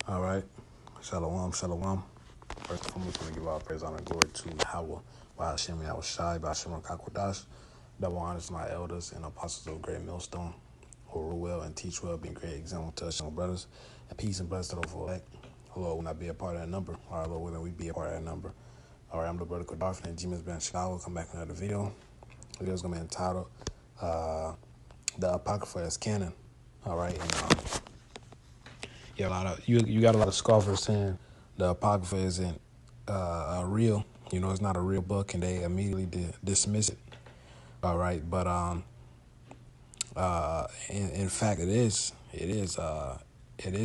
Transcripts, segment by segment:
All right. Shalom, shalom. First and foremost, we want to give all praise, honor, and glory to Yahweh, by Hashem, Yahweh Shai, by Hashem, Kakwadash. Double honors to my elders and apostles of Great Millstone, who rule well and teach well, being great example to us young brothers. And peace and blessings to the full elect. Lord, will not be a part of that number. All right, Lord, willing we be a part of that number. All right, I'm the brother Kodarf, and G-Man's been in Chicago. Come back with another video. The video's going to be entitled, The Apocrypha is Canon. All right, and you got a lot of scoffers saying the Apocrypha isn't real. You know, it's not a real book, and they immediately dismiss it. All right, but in fact, it is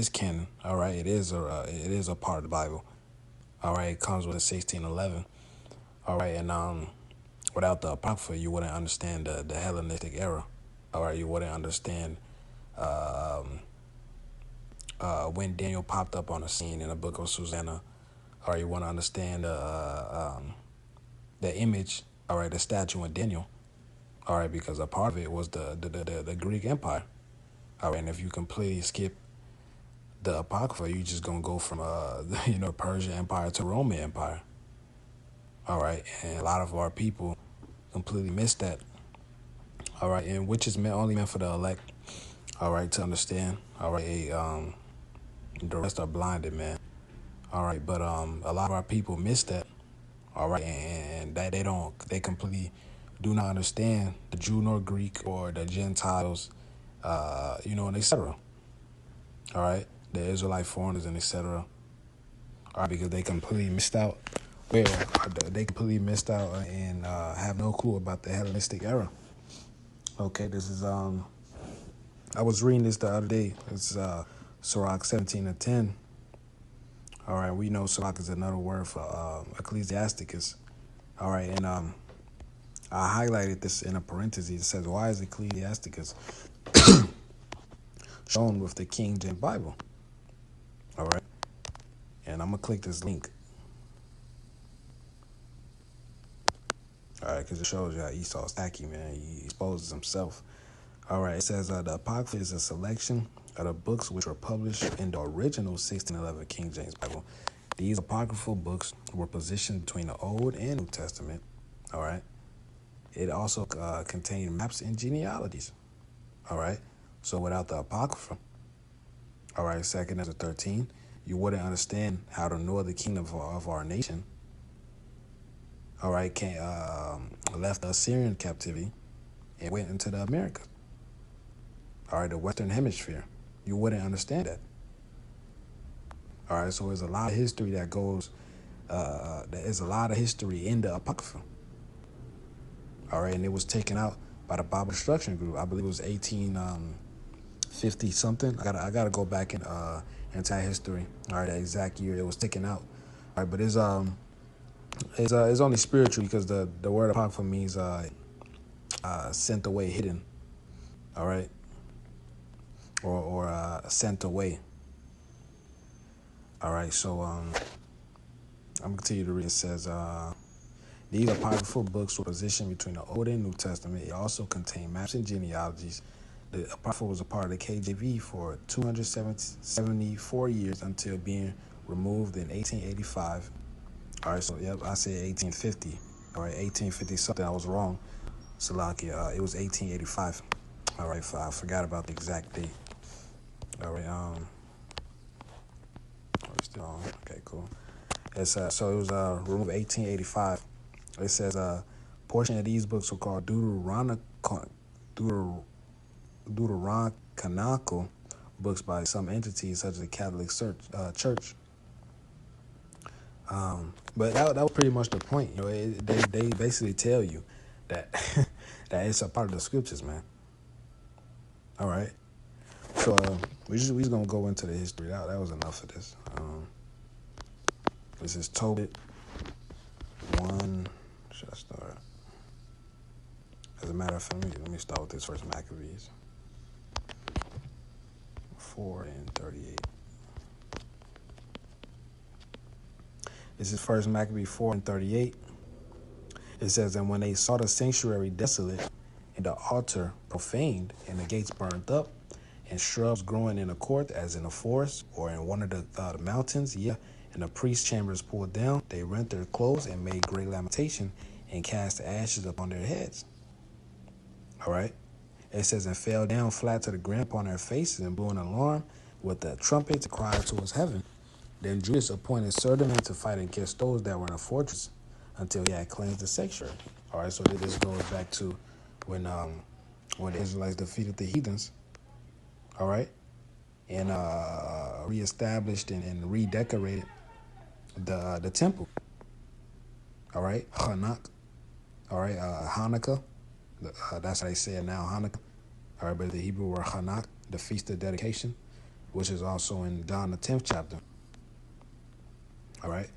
canon. All right, it is a part of the Bible. All right, it comes with 1611. All right, and without the Apocrypha, you wouldn't understand the Hellenistic era. All right, you wouldn't understand when Daniel popped up on the scene in the book of Susanna. All right, you want to understand the image. All right, the statue in Daniel. All right, because a part of it was the Greek Empire. All right, and if you completely skip the Apocrypha, you just gonna go from the Persian Empire to Roman Empire. All right, and a lot of our people completely missed that. All right, and which is only meant for the elect. All right, to understand. All right, the rest are blinded, man. All right, but a lot of our people miss that. All right, and that they completely do not understand the Jew nor Greek or the Gentiles, and etc. All right, the Israelite foreigners and etc. All right, because they completely missed out. They completely missed out and have no clue about the Hellenistic era. Okay, this is I was reading this the other day. It's Sirach 17:10. All right, we know Sirach is another word for Ecclesiasticus. All right, and I highlighted this in a parenthesis. It says, why is Ecclesiasticus shown with the King James Bible? All right, and I'm going to click this link. All right, because it shows you how Esau's tacky, man. He exposes himself. All right, it says the Apocrypha is a selection of the books which were published in the original 1611 King James Bible. These apocryphal books were positioned between the Old and New Testament. All right. It also contained maps and genealogies. All right. So without the Apocrypha, all right, 2 Ezra 13, you wouldn't understand how the northern kingdom of our nation, all right, left the Assyrian captivity and went into the Americas. All right, the Western Hemisphere. You wouldn't understand that. All right, so there's a lot of history that goes, there is a lot of history in the Apocrypha. All right, and it was taken out by the Bible Destruction Group. I believe it was 1850 something. I gotta go back in into history. All right, the exact year it was taken out. All right, but it's only spiritual because the word Apocrypha means sent away, hidden. All right, or sent away. All right, so I'm gonna continue to read. It says these apocryphal books were positioned between the Old and New Testament. It also contained maps and genealogies. The Apocrypha was a part of the KJV for 274 years until being removed in 1885. All right, so yep, I said 1850. All right, 1850 something. I was wrong. Salakia, it was 1885. All right, I forgot about the exact date. All right, we're still on. Okay, cool. It's so it was removed 1885. It says a portion of these books were called Deuterocanonical books by some entities such as the Catholic Church. But that was pretty much the point. You know, they basically tell you that that it's a part of the scriptures, man. All right. So we just gonna go into the history. That was enough of this. This is Tobit 1. Should I start? As a matter of fact, let me start with this first Maccabees 4:38. This is first Maccabees 4:38. It says, and when they saw the sanctuary desolate and the altar profaned and the gates burned up and shrubs growing in a court, as in a forest or in one of the mountains. Yeah, and the priest's chambers pulled down. They rent their clothes and made great lamentation and cast ashes upon their heads. All right. It says, and fell down flat to the ground upon their faces and blew an alarm with a trumpet to cry towards heaven. Then Judas appointed certain men to fight against those that were in the fortress until he had cleansed the sanctuary. All right, so this goes back to when the Israelites defeated the heathens. All right, and reestablished and redecorated the temple. All right, Hanukkah. All right, Hanukkah. That's how they say it now, Hanukkah. All right, but the Hebrew word Hanukkah, the feast of dedication, which is also in John the 10th chapter. All right,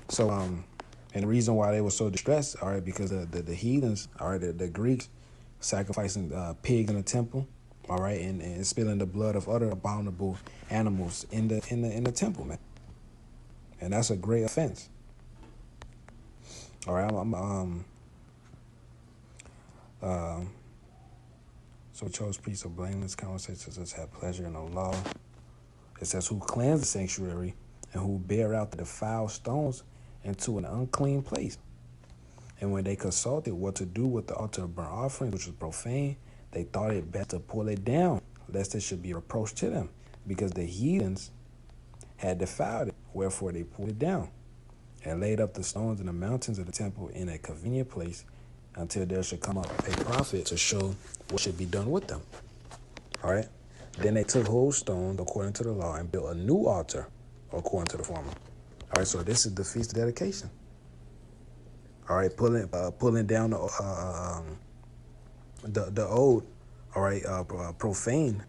so and the reason why they were so distressed, all right, because the heathens, all right, the Greeks sacrificing pigs in the temple, all right, and spilling the blood of other abominable animals in the temple, man, and that's a great offense. All right, so chose priests of blameless conversations have pleasure in the law. It says, who cleanse the sanctuary and who bear out the defiled stones into an unclean place. And when they consulted what to do with the altar of burnt offering, which was profane, they thought it best to pull it down, lest it should be a reproach to them, because the heathens had defiled it. Wherefore they pulled it down and laid up the stones in the mountains of the temple in a convenient place, until there should come up a prophet to show what should be done with them. All right. Then they took whole stones according to the law and built a new altar according to the former. All right. So this is the feast of dedication. All right. Pulling down the old. All right. Profane.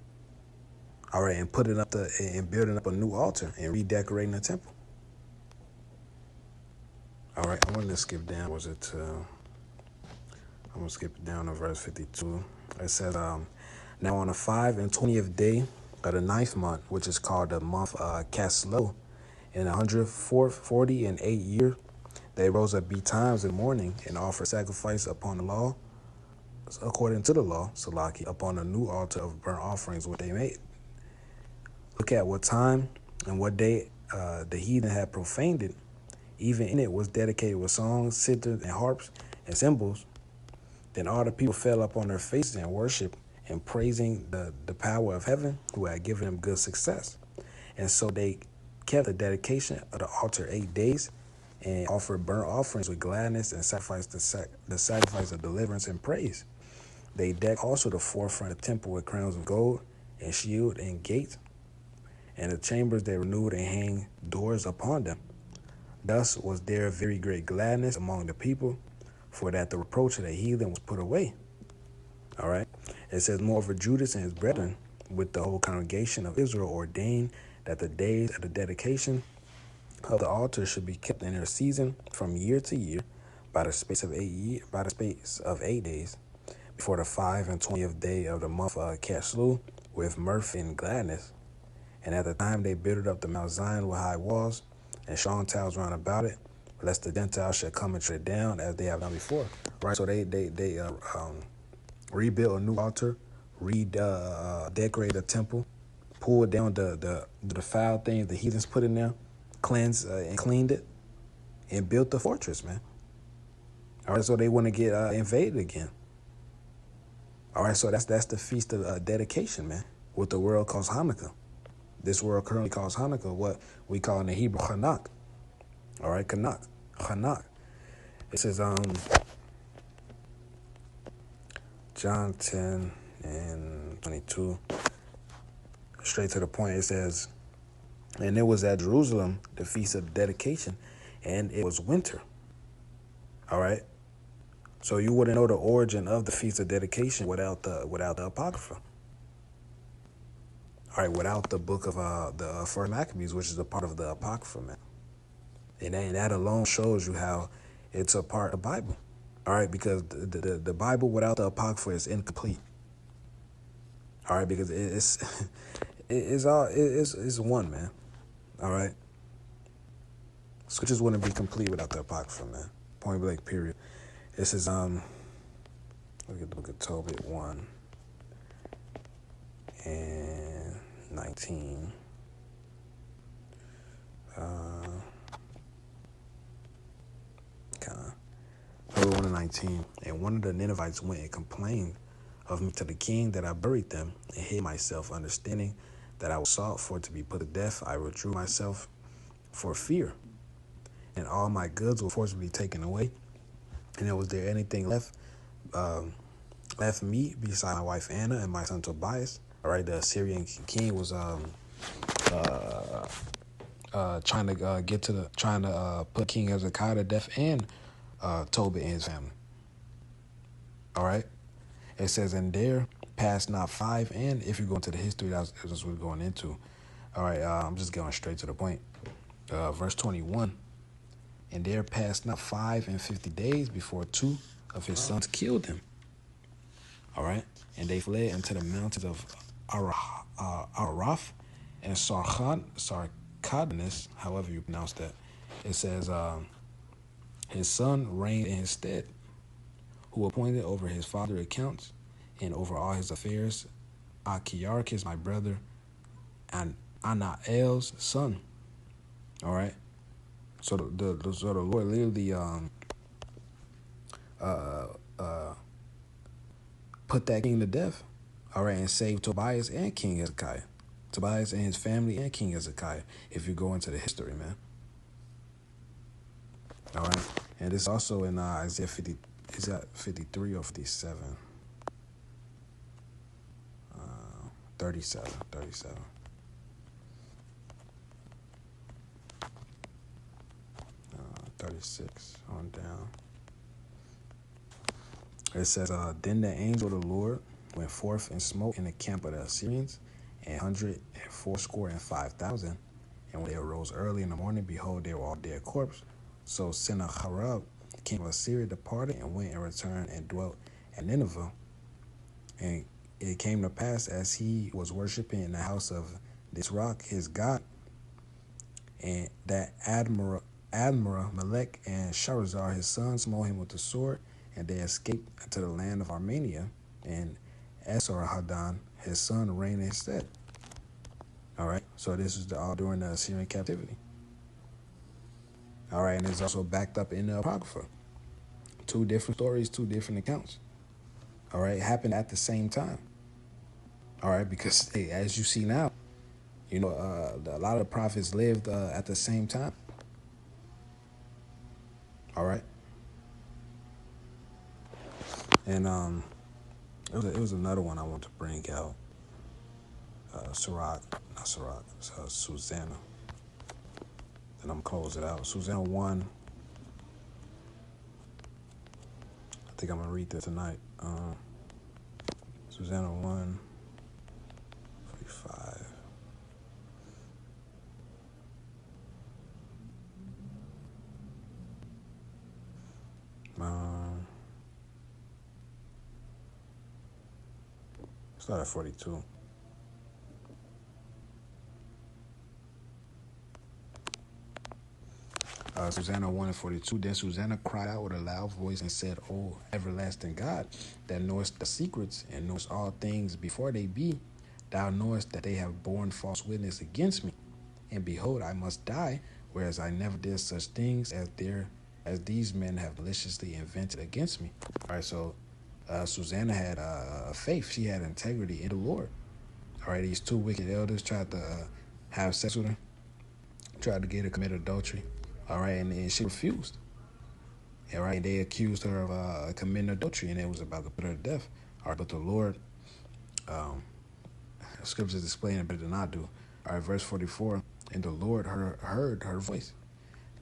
All right, and putting up and building up a new altar and redecorating the temple. All right. I'm going to skip down. I'm going to skip down to verse 52. It says, now on the 5 and 20th day of the 9th month, which is called the month Caslow, in 148 year, they rose up betimes in the morning and offered sacrifice upon the law, according to the law, Salaki, upon the new altar of burnt offerings what they made. Look at what time and what day the heathen had profaned it. Even in it was dedicated with songs, citars, and harps, and cymbals. Then all the people fell upon their faces and worshiped, and praising the power of heaven, who had given them good success. And so they kept the dedication of the altar 8 days, and offered burnt offerings with gladness, and sacrificed the sacrifice of deliverance and praise. They decked also the forefront of the temple with crowns of gold, and shield and gates. And the chambers they renewed and hanged doors upon them. Thus was there very great gladness among the people, for that the reproach of the heathen was put away. All right. It says, moreover, Judas and his brethren with the whole congregation of Israel ordained that the days of the dedication of the altar should be kept in their season from year to year by the space of 8 days, before the 5 and 20th day of the month of Caslu, with mirth and gladness. And at the time they built up the Mount Zion with high walls and strong towers round about it, lest the Gentiles should come and tread it down as they have done before. Right. So they rebuilt a new altar, decorated a temple, pulled down the foul things the heathens put in there, cleansed and cleaned it, and built the fortress, man. All right. So they want to get invaded again. All right. So that's the feast of dedication, man. What the world calls Hanukkah. This world currently calls Hanukkah what we call in the Hebrew Hanak. All right, Hanak. It says John 10 and 22. Straight to the point, it says, and it was at Jerusalem, the feast of dedication, and it was winter. All right. So you wouldn't know the origin of the feast of dedication without the Apocrypha. All right, without the book of the First Maccabees, which is a part of the Apocrypha, man. And that alone shows you how it's a part of the Bible. All right, because the Bible without the Apocrypha is incomplete. All right, because it's one, man. All right. Scriptures wouldn't be complete without the Apocrypha, man. Point blank, period. This is look at the book of Tobit 1. And 19. Job 1 and 19. And one of the Ninevites went and complained of me to the king that I buried them and hid myself, understanding that I was sought for to be put to death. I withdrew myself for fear, and all my goods were forcibly taken away. And was there anything left me beside my wife Anna and my son Tobias? All right, the Assyrian king was trying to put King Hezekiah to death and Tobit and his family. All right, it says, and there passed not 5, and if you go into the history, that's what we're going into. All right, I'm just going straight to the point. Verse 21, and there passed not 50 days before 2 of his sons killed him. All right, and they fled into the mountains of Araph and Sarkadness, however you pronounce that. It says, his son reigned in his stead, who appointed over his father's accounts and over all his affairs Achiarchus, my brother, and Anael's son. All right. So the Lord literally put that king to death. All right, and saved Tobias and King Hezekiah. Tobias and his family and King Hezekiah, if you go into the history, man. All right. And it's also in Isaiah 50, is that 53 or 57? 37. 36 on down. It says, then the angel of the Lord went forth and smote in the camp of the Assyrians, 185,000. And when they arose early in the morning, behold, they were all dead corpses. So Sennacherib, king of Assyria, departed and went and returned and dwelt at Nineveh. And it came to pass, as he was worshiping in the house of this rock, his god, and that Admiral Melech and Sharazar, his son, smote him with the sword, and they escaped to the land of Armenia, and Esarhaddon, his son, reigned instead. All right, so this is all during the Assyrian captivity. All right, and it's also backed up in the Apocrypha. 2 different stories, 2 different accounts. All right, it happened at the same time. All right, because hey, as you see now, you know, a lot of the prophets lived at the same time. All right, and it was another one I want to bring out. Susanna. And I'm close it out. Susanna 1. I think I'm gonna read that tonight. Susanna 1, 45. Start at 42. Susanna 1 and 42. Then Susanna cried out with a loud voice and said, O everlasting God, that knowest the secrets and knowest all things before they be, thou knowest that they have borne false witness against me. And behold, I must die, whereas I never did such things as these men have maliciously invented against me. All right, so Susanna had faith. She had integrity in the Lord. All right, these 2 wicked elders tried to have sex with her, tried to get her to commit adultery. All right, and she refused. All right, they accused her of committing adultery, and it was about to put her to death. All right, but the Lord, scriptures explain it better than I do. All right, verse 44, and the Lord heard her voice.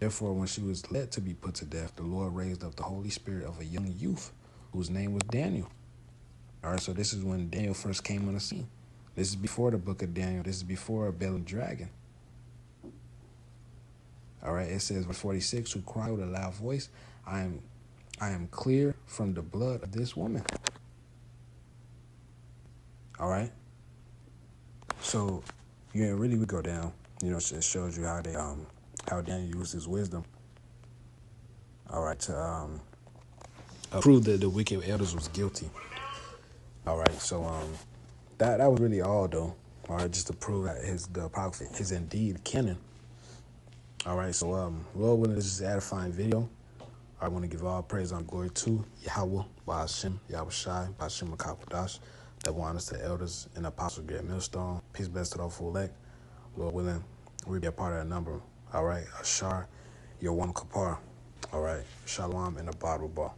Therefore, when she was led to be put to death, the Lord raised up the Holy Spirit of a young youth whose name was Daniel. All right, so this is when Daniel first came on the scene. This is before the book of Daniel. This is before Bel and Dragon. All right, it says, verse 46, who cried with a loud voice, I am clear from the blood of this woman. All right. So, you really would go down. You know, it shows you how Daniel used his wisdom. All right, to prove that the wicked elders was guilty. All right, so that was really all though. All right, just to prove that the Apocrypha is indeed canon. All right, so Lord willing, this is an edifying video. I want to give all praise and glory to Yahweh, Ba'ashem, Yahweh Shai, Ba'ashem Makakodash, that want us to elders and apostles get millstone. Peace blessed to the full elect. Lord willing, we be a part of that number. All right, Ashar, Yawam Kapar. All right, Shalom in the Bible ball.